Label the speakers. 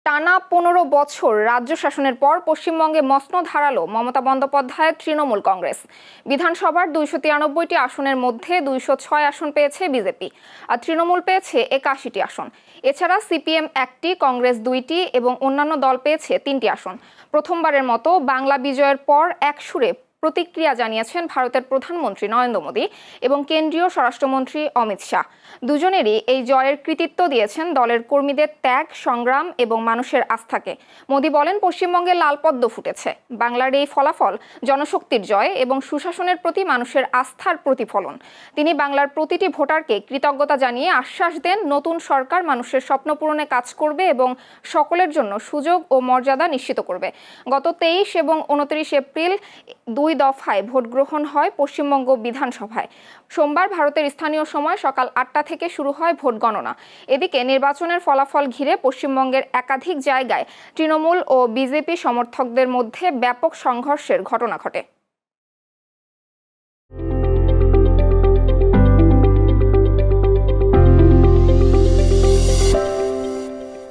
Speaker 1: টানা ১৫ বছর রাজ্য শাসনের পর পশ্চিমবঙ্গে মসনদ হারালো মমতা বন্দ্যোপাধ্যায়ের তৃণমূল কংগ্রেস। বিধানসভার ২৯৩টি আসনের মধ্যে ২০৬ আসন পেয়েছে বিজেপি, আর তৃণমূল পেয়েছে ৮১টি আসন। এছাড়া সিপিএম ১টি, কংগ্রেস ২টি এবং অন্যান্য দল পেয়েছে ৩টি আসন। প্রথমবারের মতো বাংলা বিজয়ের পর একসুরে প্রতিক্রিয়া জানিয়েছেন ভারতের প্রধানমন্ত্রী নরেন্দ্র মোদী এবং কেন্দ্রীয় স্বরাষ্ট্রমন্ত্রী অমিত শাহ। দুজনেরই এই জয়ের কৃতিত্ব দিয়েছেন দলের কর্মীদের ত্যাগ, সংগ্রাম এবং মানুষের আস্থাকে। মোদী বলেন, পশ্চিমবঙ্গে লাল পদ্ম ফুটেছে। বাংলার এই ফলাফল জনশক্তির জয় এবং সুশাসনের প্রতি মানুষের আস্থার প্রতিফলন। তিনি বাংলার প্রতিটি ভোটারকে কৃতজ্ঞতা জানিয়ে আশ্বাস দেন, নতুন সরকার মানুষের স্বপ্ন পূরণে কাজ করবে এবং সকলের জন্য সুযোগ ও মর্যাদা নিশ্চিত করবে। গত ২৩ এবং ২৯ এপ্রিল ২ দফায় ভোট গ্রহণ হয় পশ্চিমবঙ্গ বিধানসভায়। সোমবার ভারতের স্থানীয় সময় সকাল ৮টা থেকে শুরু হয় ভোট গণনা। এদিকে নির্বাচনের ফলাফল ঘিরে পশ্চিমবঙ্গের একাধিক জায়গায় তৃণমূল ও বিজেপি সমর্থকদের মধ্যে ব্যাপক সংঘর্ষের ঘটনা ঘটে।